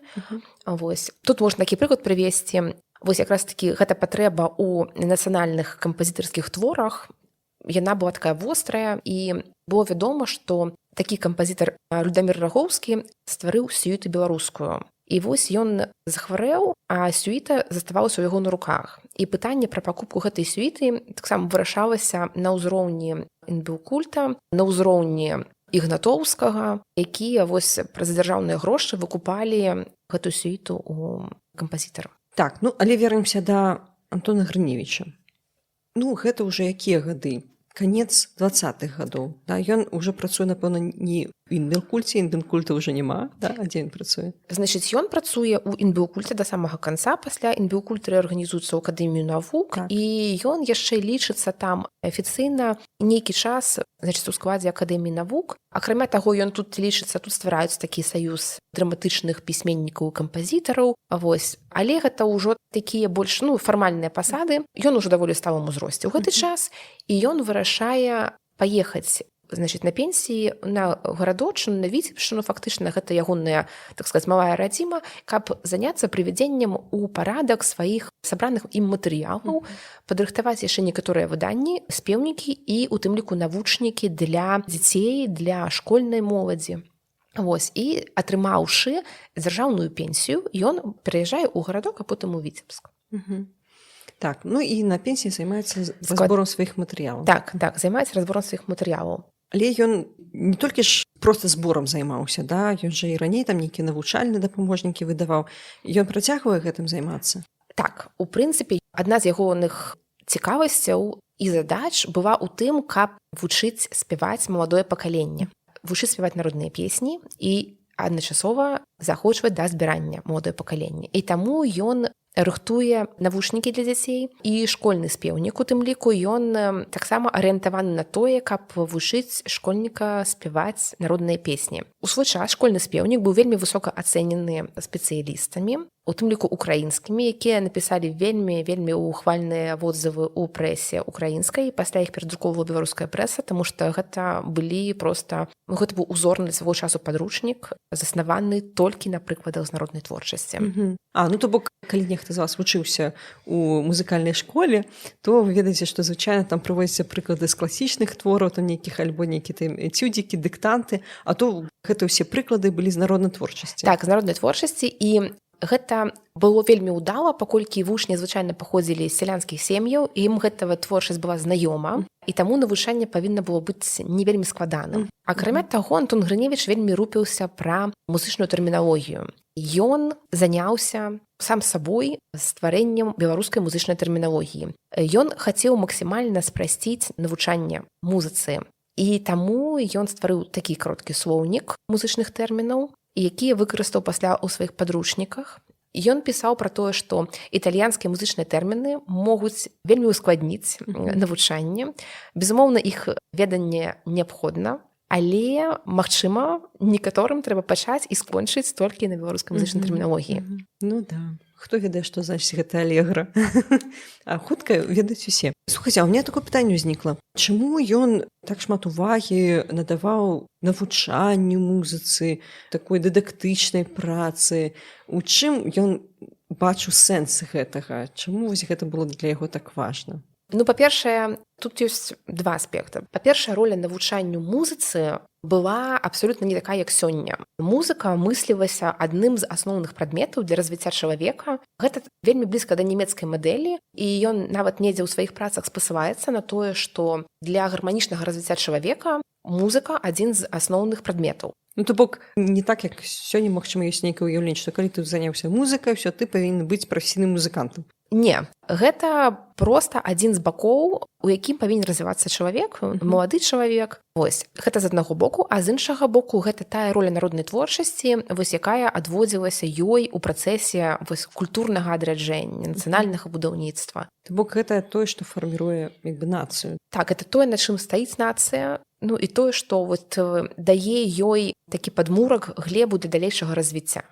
Вось. Тут можна такі прыклад прывесці. Вось якраз такі гэта патрэба ў нацыянальных кампазітарскіх творах. Яна была такая вострая, і было вядома, што такі кампазітар Людамір Рагоўскі стварыў сюіту беларускую. І вось ён захварэў, а сюіта заставалася ў яго на руках. І пытанне пра пакупку гэтай сюіты таксама вырашалася на ўзроўні інбілкульта, на ўзроўні Ігнатоўскага, якія вось праз дзяржаўныя грошы выкупалі гэтую сюіту у кампазітара. Так, але вернемся да Антона Грыневіча. Гэта ўжо якія гады? Канец 20-х гадоў. Да? Ён уже працуе, напэўна, не ў інбілкульце, інбілкульта ўжо няма, да? А дзе ён працуе? Значыць, ён працуе ў інбілкульце да самага канца, пасля інбілкульт рэарганізуецца ў Акадэмію навук, так. І ён яшчэ лічыцца там афіцыйна нейкі час, значыць, у складзе Акадэміі навук. Акрамя таго, ён тут лічыцца, тут ствараюць такі саюз драматычных пісьменнікаў і кампазітараў. Вось. Але гэта ўжо такія больш фармальныя пасады. Ён ужо даволі сталым узросце ў гэты час, і ён вырашае паехаць, значыць, на пенсіі на гарадочыну, на Віцебшчыну, фактычна гэта ягоная, так сказаць, малая радзіма, каб заняцца прывядзеннем у парадак сваіх сабраных ім матэрыялаў, падрыхтаваць яшчэ некаторыя выданні, спеўнікі і у тым ліку навучнікі для дзяцей, для школьнай моладзі. Вось, і атрымаўшы дзяржаўную пенсію, ён пераязджае ў гарадок, а потым у Віцебск. Так, і на пенсіі займаецца разбором сваіх матэрыялаў. Так, займаецца разбором сваіх матэрыялаў. Але ён не толькі ж проста зборам займаўся, да? Ён жа і раней там нейкія навучальныя дапаможнікі выдаваў. Ён працягвае гэтым займацца? Так, у прынцыпе, адна з ягоных цікавасцяў і задач была ў тым, каб вучыць спяваць маладое пакаленне. Вучыць спяваць народныя песні і адначасова заахвочваць да збірання маладое пакаленне. І таму ён рыхтуе навушнікі для дзяцей і школьны спеўнік, у тым ліку ён таксама арыентаваны на тое, каб вучыць школьніка спяваць народныя песні. У свой час школьны спеўнік быў вельмі высока ацэнены спецыялістамі, у тым ліку украінскімі, якія напісалі вельмі ухвальныя водзывы ў прэсе украінскай, пасля іх перадруковала беларуская прэса, таму што гэта былі проста, гэта быў узорны свайго часу падручнік, заснаваны толькі на прыкладах з народнай творчасці. То бок, калі нехта з вас вучыўся у музыкальнай школе, то вы ведаеце, што звычайна там прыводзяцца прыклады з класічных твораў, там нейкіх альбо нейкія там эцюдзікі, дыктанты, а то гэта ўсе прыклады былі з народнай творчасці. Так, з народнай творчасці, і гэта было вельмі ўдала, паколькі вучні звычайна паходзілі з сялянскіх сем'яў, і ім гэтая творчасць была знаёма, і таму навучанне павінна было быць не вельмі складаным. Акрамя таго, Антон Грыневіч вельмі рупіўся пра музычную тэрміналогію. Ён заняўся сам сабой стварэннем беларускай музычнай тэрміналогіі. Ён хацеў максімальна спрасціць навучанне музыцы. І таму ён стварыў такі кароткі слоўнік музычных тэрмінаў, якія выкарыстаў пасля ў сваіх падручніках. Ён пісаў пра тое, што італьянскія музычныя тэрміны могуць вельмі ускладніць навучанне. Безумоўна, іх веданне неабходна, але, магчыма, некаторым трэба пачаць і скончыць толькі на беларускай музычнай тэрміналогіі. Да. Хто ведае, што значыць гэта алегра? А хутка ведаюць усе. Слухайце, а ў мяне такое пытанне ўзнікла. Чаму ён так шмат увагі надаваў навучанню музыцы, такой дыдактычнай працы? У чым ён бачыў сэнс гэтага? Чаму вось гэта было для яго так важна? Па-першае, тут ёсць два аспекты. Па-першае, роля навучанню музыцы была абсолютна не такая, як сёння. Музыка мыслілася адным з асноўных прадметаў для развіцця чалавека. Гэта вельмі блізка да нямецкай мадэлі, і ён нават недзе ў сваіх працах спасылаецца на тое, што для гарманічнага развіцця чалавека музыка адзін з асноўных прадметаў. То бок, не так, як сёння, магчыма, ёсць нейкае ўяўленне, што калі ты заняўся музыкай, ўсё, ты павінен быць прафесійным музыкантам. Не, гэта проста адзін з бакоў, у якім павінен развівацца чалавек, малады чалавек. Вось, гэта з аднаго боку, а з іншага боку гэта тая роля народнай творчасці, вось якая адводзілася ёй у працэсе вось культурнага адраджэння, нацыянальнага будаўніцтва. То бок гэта тое, што фарміруе як бы нацыю. Так, это тое, на чым стаіць нацыя, ну і тое, што вот дае ёй такі падмурак, глебу для далейшага развіцця.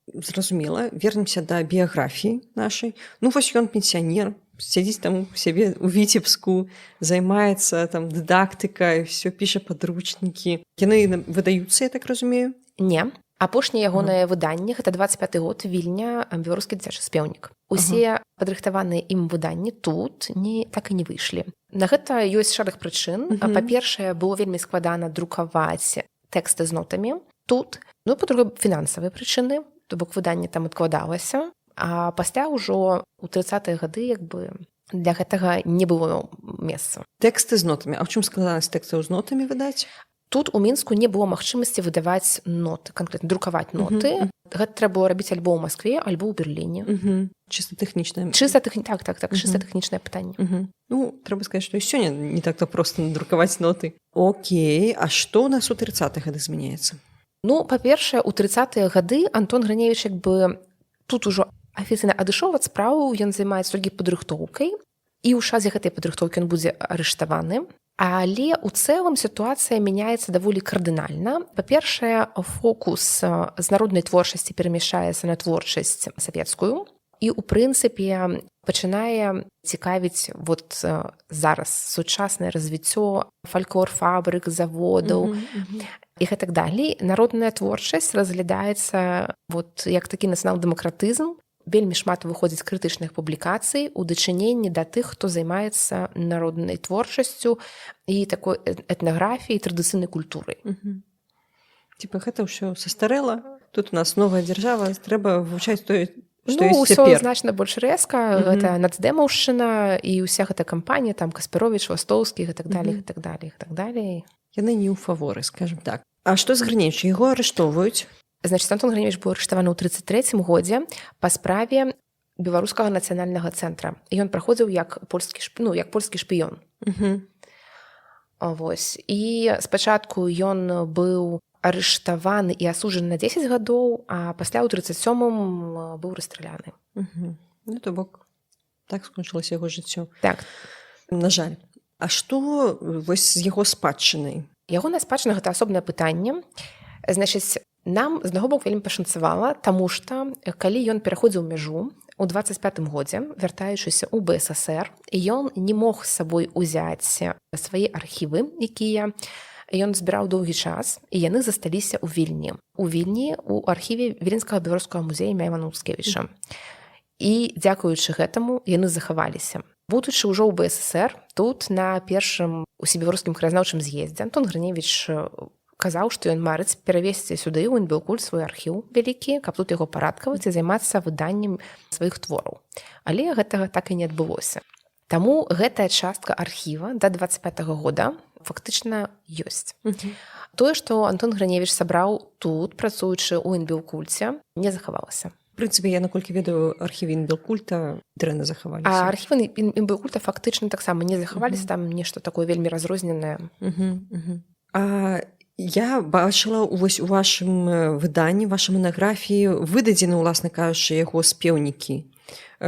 Зразумела, вернемся да біяграфіі нашай. Ну вось ён пенсіянер, сядзіць там у сябе у Віцебску, займаецца там дыдактыкай, все піша падручнікі. Яны выдаюцца, я так разумею? Не. Апошняе ягонае выданне, гэта 25-й год, Вільня, беларускі дзіцячы спеўнік. Усе падрыхтаваныя ім выданні тут так і не выйшлі. На гэта ёсць шэраг прычын. Па-першае, было вельмі складана друкаваць тэксты з нотамі тут. Ну, па-другое, фінансавыя прычыны. То бок выданне там адкладалася, а пасля ўжо ў 30-е гады як бы для гэтага не было месца. Тэксты з нотамі. А ў чым складанасць тэкстаў з нотамі выдаць? Тут у Мінску не было магчымасці выдаваць ноты, канкрэтна друкаваць ноты. Гэта трэба было рабіць альбо ў Маскве, альбо ў Берліне. Чыста тэхнічнае. Чыста тэхнічнае пытанне. Ну, трэба сказаць, што і сёння не так-то проста надрукаваць ноты. Окей, а што ў нас у 30-х гады змяняецца? Ну, па-першае, у 30-е гады Антон Грыневіч як бы тут ужо афіцыйна адышоў ад спраў, ён займаецца толькі падрыхтоўкай, і ў часе гэтай падрыхтоўкі ён будзе арыштаваны. Але ў цэлым сітуацыя мяняецца даволі кардынальна. Па-першае, фокус з народнай творчасці перамяшчаецца на творчасць савецкую, і ў прынцыпе пачынае цікавіць вот зараз сучаснае развіццё фальклор фабрык, заводаў і гэтак далей. Народная творчасць разглядаецца вот як такі нацыянал-дэмакратызм. Вельмі шмат выходзіць крытычных публікацый у дачыненні да тых, хто займаецца народнай творчасцю і такой этнаграфіяй, традыцыйнай культурай. Типа гэта ўсё састарэла, тут у нас новая дзяржава, трэба вывучаць тое, што ну, ёсць цяпер. Усё значна больш рэзка, гэта нацдэмаўшчына і ўся гэта кампанія, там Каспаровіч, Вастоўскі, і так далей, і так далей, і так далей. Яны не ў фаворы, скажем так. А што з Грыневіча? Яго арыштоўваюць? Значит, Антон Грыневіч быў арыштаваны ў 33-м годзе па справе беларускага нацыянальнага цэнтра. Ён праходзіў як польскі шпіён. Вось. І спачатку ён быў арыштаваны і асуджаны на 10 гадоў, а пасля ў 37-м быў расстраляны. Ну, то бок, так скончылася яго жыццё. Так. На жаль. А што вось з яго спадчынай? Ягоная спадчына – гэта асобнае пытанне. Значыць, нам з аднаго боку вельмі пашанцавала, таму што калі ён пераходзіў мяжу у 25-м годзе, вяртаючыся ў БССР, ён не мог з сабой узяць свае архівы, якія ён збіраў доўгі час, і яны засталіся ў Вільні. У Вільні у архіве Віленскага беларускага музея імя Івана Муцкевіча. І дзякуючы гэтаму яны захаваліся. Будучы ўжо ў БССР, тут на першым усебеларускім краязнаўчым з'ездзе Антон Грыневіч казаў, што ён марыць перавесці сюды ў НБКульт свой архіў вялікі, каб тут яго парадкаваць і займацца выданнем сваіх твораў. Але гэтага так і не адбылося. Таму гэтая частка архіва да 25-го года фактычна ёсць. Тое, што Антон Грыневіч сабраў тут, працуючы ў НБКульце, не захавалася. В прынцыпе, я, наколькі ведаю, архівы НБКульта дрэнна захаваліся. А архівы НБКульта фактычна таксама не захаваліся, там нешта такое вельмі разрозненае. А я бачыла вось у вашым выданні, вашай манаграфіі выдадзены, уласна кажучы, яго спеўнікі.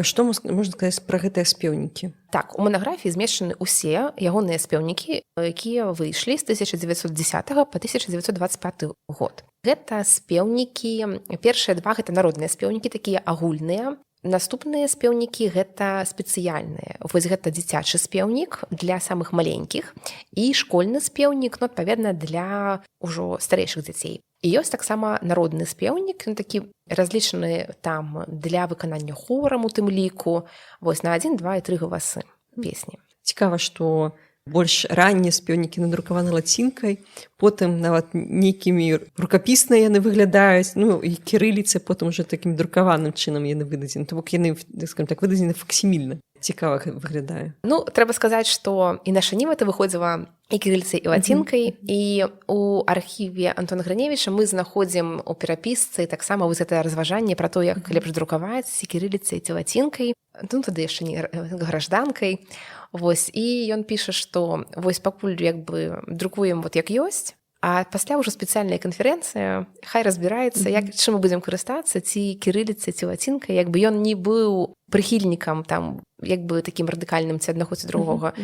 Што можна сказаць пра гэтыя спеўнікі? Так, у манаграфіі змешчаны ўсе ягоныя спеўнікі, якія выйшлі з 1910 па 1925 год. Гэта спеўнікі, першыя два гэта народныя спеўнікі, такія агульныя. Наступныя спеўнікі гэта спецыяльныя. Вось гэта дзіцячы спеўнік для самых маленькіх і школьны спеўнік, ну, адпаведна, для ўжо старэйшых дзяцей. І ёсць таксама народны спеўнік, ён такі разлічаны там для выканання хорам у тым ліку, вось на 1, 2 і 3 галасы песні. Цікава, што больш раннія спеўнікі надрукаваны лацінкай, потым нават нейкімі рукапісна яны выглядаюць, ну і кірыліцы потым уже такім друкаваным чынам яны выдадзены. То бок яны, скажем так, выдадзены факсімільна. цікава выглядае. Ну, трэба сказаць, што і наша ніва-то выходзіла і кірыліцай, і лацінкай, і у архіве Антона Грыневіча мы знаходзім у перапісцы таксама вось гэтае разважанне пра то, як лепш друкаваць ці кірыліцай, ці лацінкай, ну, тады яшчэ не гражданкай. Вось, і ён піша, што вось пакуль як бы друкуем вот як ёсць, а пасля ўжо спецыяльная канферэнцыя, хай разбіраецца, як чым мы будзем карыстацца, ці кірыліцай, ці лацінкай, як бы ён не быў прыхільнікам там, як бы такім радыкальным ці аднаго ці другога.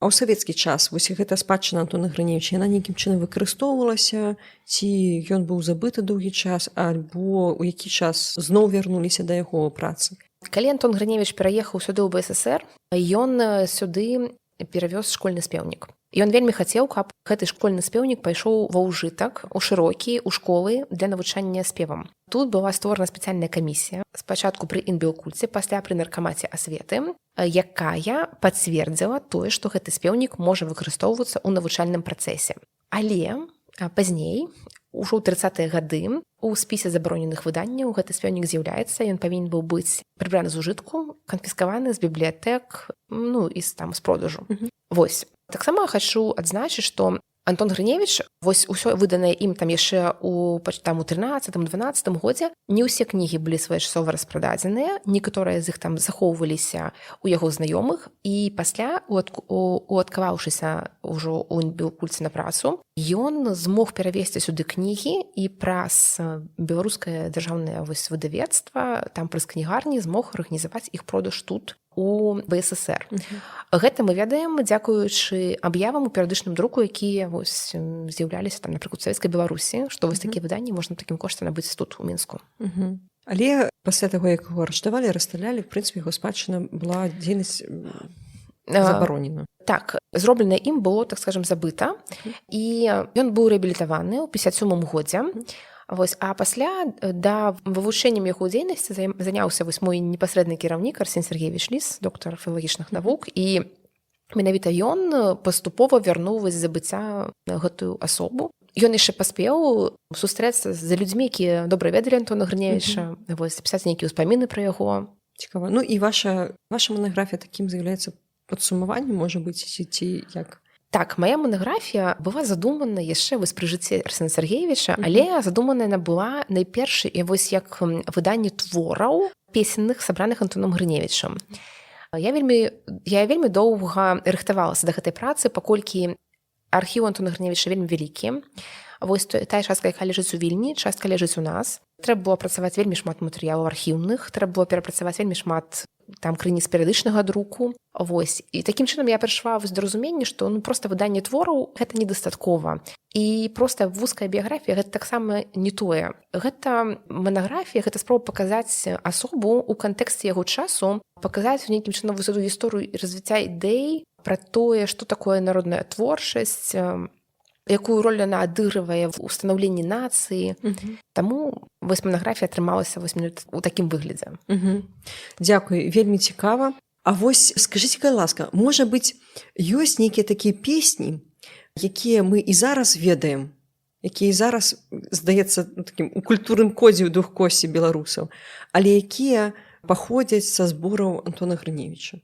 А ў савецкі час вось гэта спадчына Антона Грыневіча, яна нейкім чынам выкарыстоўвалася, ці ён быў забыты доўгі час, альбо ў які час зноў вярнуліся да яго працы? Калі Антон Грыневіч пераехаў сюды ў БССР, ён сюды перавёз школьны спеўнік. Ён вельмі хацеў, каб гэты школьны спеўнік пайшоў ва ўжытак, у шырокі, у школы для навучання спевам. Тут была створана спецыяльная камісія, спачатку пры інбіокульце, пасля пры наркамаце асветы, якая пацвердзіла тое, што гэты спеўнік можа выкарыстоўвацца ў навучальным працэсе. Але пазней, ужо ў 30-е гады, у спісе забароненых выданняў гэты спеўнік з'яўляецца, ён павінен быў быць прыбраны з ужытку, канфіскаваны з бібліятэк, ну, і там з продажу. Вось. Таксама хачу адзначыць, што Антон Грыневіч, вось усё выданае ім там яшчэ у 13-12 годзе, не ўсе кнігі былі своечасова распрададзеныя, некаторыя з іх там захоўваліся у яго знаёмых, і пасля, уадкаваўшыся ўжо ў інбіокульце на працу, ён змог перавесці сюды кнігі і праз беларускае дзяржаўнае выдавецтва, там праз кнігарні змог арганізаваць іх продаж тут, у БССР. Гэта мы ведаем, дзякуючы аб'явам у перыядычным друку, якія вось з'яўляліся там, напрыклад, у Савецкай Беларусі, што вось такія выданні можна такім коштам набыць тут, у Мінску. Але пасля таго, як яго арыштавалі, расстралялі, в прынцыпе, яго спадчына была дзейнасць забаронена. Так, зробленае ім было, так скажам, забыта, і ён быў рэабілітаваны ў 57 годзе. Вось, а пасля да вывучэннем яго дзейнасці заняўся вось мой непасрэдны кіраўнік Арсен Сергеевич Ліс, доктар філалагічных навук, і менавіта ён паступова вярнуў вось забыцця гэтую асобу. Ён яшчэ паспеў сустрэцца з людзьмі, якія добра ведалі Антона Грыневіча, вось, пісаць нейкія ўспаміны пра яго. Цікава. Ну і ваша манаграфія такім з'яўляецца падсумаваннем, можа быць, ці як? Так, моя монографія была задумана яшчэ вось пры жыцці Арсена Сергеевича, але задумана яна была найперш і вось як выданне твораў песенных, сабраных Антоном Грыневічам. Я вельмі доўга рыхтавалася да гэтай працы, паколькі архіў Антона Грыневіча вельмі вялікі. Вось тая частка, якая ляжыць у Вільні, частка ляжыць у нас. Трэба было працаваць вельмі шмат матэрыялаў архіўных, трэба было перапрацаваць вельмі шмат там крыніц перыядычнага друку. Вось. І такім чынам я прыйшла да разумення, што проста выданне твораў гэта недастаткова. І проста вузкая біяграфія гэта таксама не тое. Гэта манаграфія, гэта спроба паказаць асобу ў кантэксце яго часу, паказаць нейкім чынам высоту гісторыю і развіцця ідэй пра тое, што такое народная творчасць, якую роль яна адыгрывае ў станаўленні нацыі. Таму вось манаграфія атрымалася у такім выглядзе. Дзякуй, вельмі цікава. А вось скажыце, ласка, можа быць, ёсць нейкія такія песні, якія мы і зараз ведаем, якія зараз, здаецца, такім у культурным кодзе ў духкосці беларусаў, але якія паходзяць са збораў Антона Грыневіча?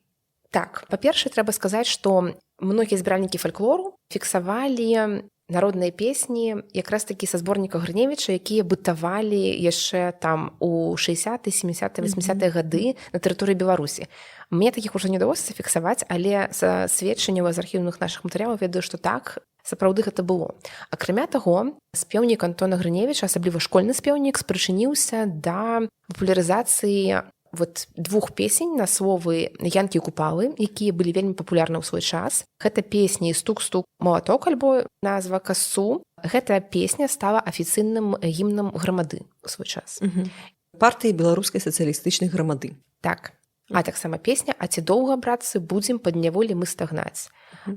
Так, па-першае, трэба сказаць, што многія збіральнікі фальклору фіксавалі народныя песні якраз такі са зборніка Грыневіча, якія бытавалі яшчэ там у 60-е, 70-е, 80-е гады на тэрыторыі Беларусі. Мне такіх ужо не ўдалося зафіксаваць, але са сведчанняў з архіўных нашых матэрыялаў ведаю, што так, сапраўды гэта было. Акрамя таго, спеўнік Антона Грыневіча, асабліва школьны спеўнік, спрычыніўся да папулярызацыі двух песень на словы Янкі Купалы, якія былі вельмі папулярны ў свой час. Гэта песні «Стук-стук малаток» альбо назва «Касцу». Гэта песня стала афіцыйным гімнам грамады ў свой час. Партыі беларускай сацыялістычнай грамады. Так. А таксама песня «А ці доўга, братцы, будзем пад няволі мы стагнаць».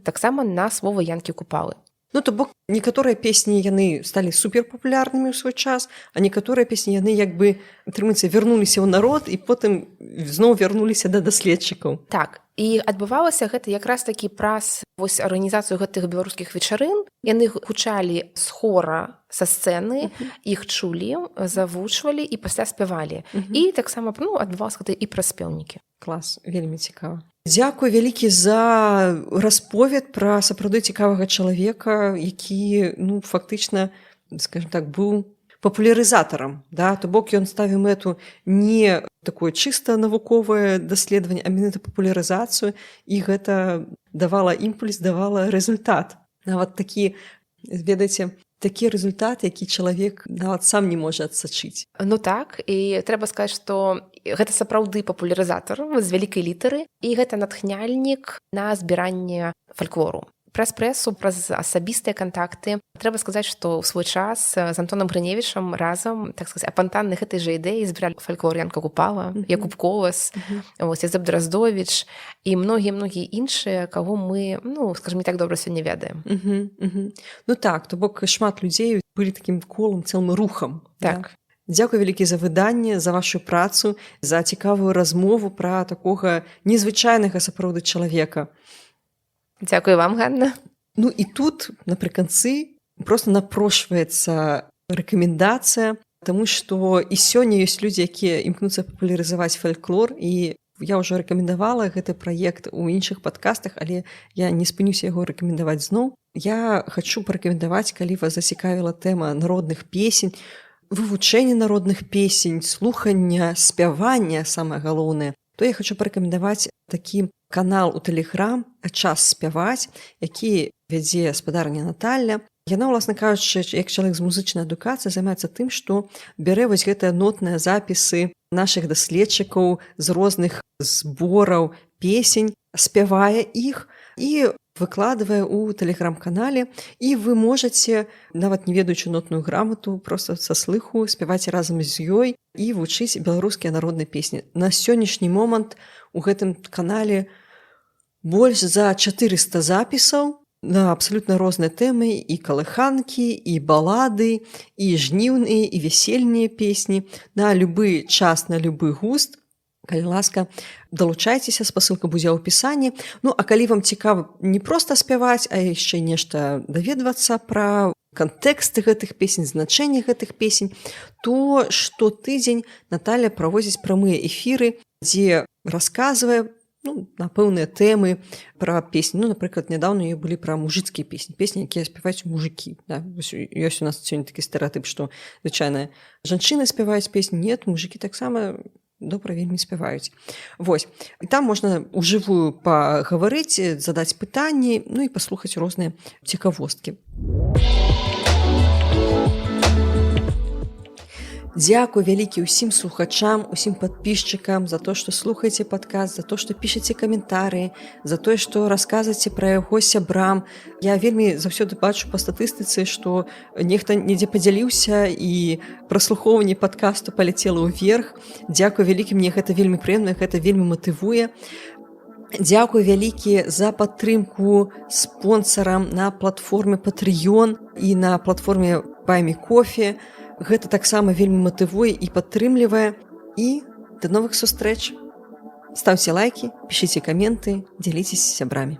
Таксама на слова Янкі Купалы. Ну, то бок, некаторыя песні яны сталі суперпапулярнымі ў свой час, а некаторыя песні яны як бы, атрымаецца, вярнуліся ў народ і потым зноў вярнуліся да даследчыкаў. Так, І адбывалася гэта якраз такі праз вось арганізацыю гэтых беларускіх вечарын. Яны гучалі з хора са сцэны, іх чулі, завучвалі і пасля спявалі. І таксама адбывалася гэта і праз спеўнікі. Клас, вельмі цікава. Дзякуй вялікі за расповед пра сапраўды цікавага чалавека, які, фактычна, скажем так, быў папулярызатарам, да? То бок ён ставіў мэту не такое чыста навуковае даследаванне, а менавіта папулярызацыю, і гэта давала імпульс, давала рэзультат. Нават такі, ведаеце, такі рэзультат, які чалавек нават сам не можа адсачыць. Так, і трэба сказаць, што гэта сапраўды папулярызатар з вялікай літары, і гэта натхняльнік на збіранне фальклору. Праз прэсу, праз асабістыя кантакты. Трэба сказаць, што ў свой час з Антонам Грыневічам разам, так сказаць, апантанны гэтай жа ідэі збіралі фальклор Янка Купала, Якуб Колас, Язэп Драздовіч і многія іншыя, каго мы, скажем, не так добра сёння ведаем. Так, то бок шмат людзей былі такім колам, цэлым рухам. Так. Дзякуй вялікі за выданне, за вашу працу, за цікавую размову пра такога незвычайнага сапраўды чалавека. Дзякуй вам, Ганна. І тут напрыканцы проста напрошваецца рэкамендацыя, таму што і сёння ёсць людзі, якія імкнуцца папулярызаваць фальклор, і я ўжо рэкамендавала гэты праект у іншых падкастах, але я не спынюся яго рэкамендаваць зноў. Я хачу парэкамендаваць, калі вас зацікавіла тэма народных песень, вывучэння народных песень, слухання, спявання, самае галоўнае, то я хачу парэкамендаваць такі канал у Тэлеграм «Час спяваць», які вядзе спадарня Наталля. Яна, уласна кажучы, як чалавек з музычнай адукацыяй, займаецца тым, што бярэ вось гэтыя нотныя запісы нашых даследчыкаў з розных збораў песень, спявае іх і выкладвае ў тэлеграм-канале, і вы можаце, нават не ведаючы нотную грамату, проста са слыху спяваць разам з ёй і вучыць беларускія народныя песні. На сённяшні момант у гэтым канале больш за 400 запісаў на абсалютна розныя тэмы, і калыханкі, і балады, і жніўныя, і весельныя песні, на любы час, на любы густ. Калі ласка, далучайцеся, спасылка будзе ў апісанні. А калі вам цікава не проста спяваць, а яшчэ нешта даведвацца пра кантэксты гэтых песень, значэнне гэтых песень, то штотыдзень Наталля праводзіць прамыя эфіры, дзе расказвае на пэўныя тэмы пра песні. Напрыклад, нядаўна ёй былі пра мужыцкія песні, песні, якія спяваюць мужыкі. Да? Ёсць у нас сёння такі стэрэатып, што звычайна жанчыны спяваюць песні, нет, мужыкі таксама добра вельмі спяваюць. Вось. І там можна ўжывую пагаварыць, задаць пытанні, і паслухаць розныя цікавосткі. Дзякуй вялікі ўсім слухачам, усім падпісчыкам за то, што слухаеце падкаст, за то, што пішаце каментарыі, за тое, што расказваеце пра яго сябрам. Я вельмі заўсёды бачу па статыстыцы, што нехта недзе падзяліўся і праслухоўванне падкасту паляцела ўверх. Дзякуй вялікі, мне гэта вельмі прыемна, гэта вельмі матывуе. Дзякуй вялікі за падтрымку спонсарам на платформе Patreon і на платформе Buy Me Coffee. Гэта таксама вельмі матывуе і падтрымлівае. І да новых сустрэч. Ставце лайкі, пішыце каменты, дзяліцеся з сябрамі.